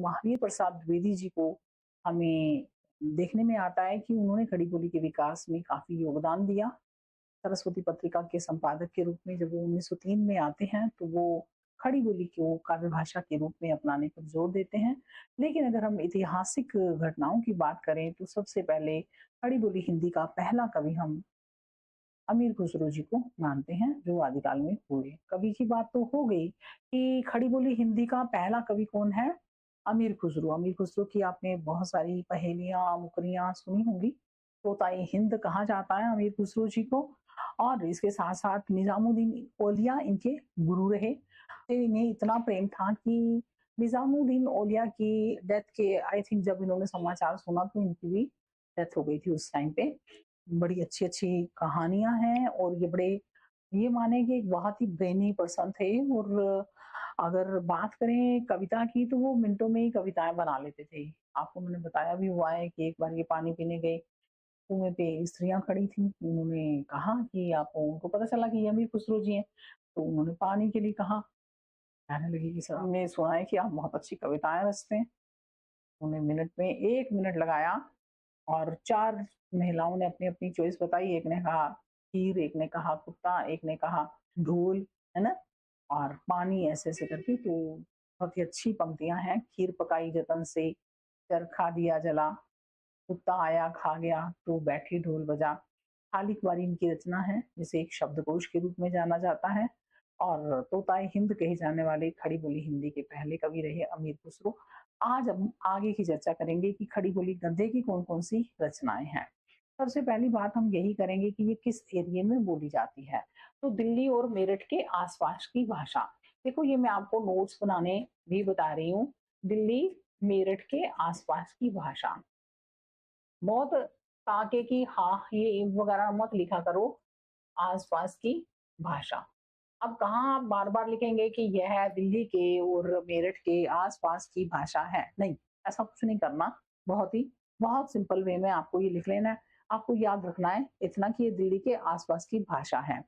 महावीर प्रसाद द्विवेदी जी को हमें देखने में आता है कि उन्होंने खड़ी बोली के विकास में काफ़ी योगदान दिया। सरस्वती पत्रिका के संपादक के रूप में जब वो 1903 में आते हैं, तो वो खड़ी बोली को काव्य भाषा के रूप में अपनाने पर जोर देते हैं। लेकिन अगर हम ऐतिहासिक घटनाओं की बात करें, तो सबसे पहले खड़ी बोली हिंदी का पहला कवि हम अमीर खुसरो जी को मानते हैं, जो आदिकाल में हुए। कवि की बात तो हो गई कि खड़ी बोली हिंदी का पहला कवि कौन है? अमीर खुसरो। अमीर खुसरो की आपने बहुत सारी पहेलियाँ, मुकरियाँ सुनी होंगी। तोताए हिंद कहा जाता है अमीर खुसरो जी को, और इसके साथ-साथ निज़ामुद्दीन औलिया इनके गुरु रहे। इन्हें इतना प्रेम था कि निज़ामुद्दीन औलिया की डेथ के आई थिंक जब इन्होंने समाचार सुना, तो इनकी भी डेथ हो गई थी उस टाइम पे। बड़ी अच्छी-अच्छी कहानियाँ हैं, और ये बड़े, ये माने कि एक बहुत ही ब्रेनी पर्सन थे। और अगर बात करें कविता की, तो वो मिनटों में ही कविताएँ बना लेते थे। आपको मैंने बताया भी हुआ है कि एक बार ये पानी पीने गए, कुएँ पे स्त्रियाँ खड़ी थीं, उन्होंने कहा कि आप, उनको पता चला कि ये अमीर खुसरो जी हैं, तो उन्होंने पानी के लिए कहा। कहने लगी कि सर, हमने सुना है कि आप बहुत अच्छी कविताएँ रचते हैं। उन्होंने मिनट में 1 मिनट लगाया, और 4 महिलाओं ने अपनी-अपनी चॉइस बताई। एक ने कहा खीर, एक ने कहा कुत्ता, एक ने कहा ढोल, है ना? और पानी, ऐसे-ऐसे करके। तो बहुत ही अच्छी पंक्तियाँ हैं। खीर पकाई जतन से, चरखा दिया जला, कुत्ता आया खा गया, तो बैठी ढोल बजा। खाली कुंवारी इनकी रचना है, जिसे एक शब्दकोश के रूप में जाना जाता है। और तोताए हिंद कहे जाने वाले खड़ी बोली हिंदी के पहले कवि रहे अमीर खुसरो। आज हम आगे की चर्चा करेंगे कि खड़ी बोली गद्य की कौन-कौन सी रचनाएँ हैं। सबसे पहली बात हम यही करेंगे कि ये किस एरिया में बोली जाती है। तो दिल्ली और मेरठ के आस-पास की भाषा। देखो, ये मैं आपको नोट्स बनाने भी बता रही हूँ। दिल्ली, मेरठ के आस-पास की भाषा। बहुत ताके की हाँ, ये वगैरह मत लिखा करो, आस-पास की भाषा। अब कहाँ आप बार-बार लिखेंगे कि यह दिल्ली के और मेरठ के आस-पास की भाषा है, नहीं, ऐसा कुछ नहीं करना। बहुत सिंपल वे में आपको ये लिख लेना है। आपको याद रखना है इतना कि ये दिल्ली के आस-पास की भाषा है।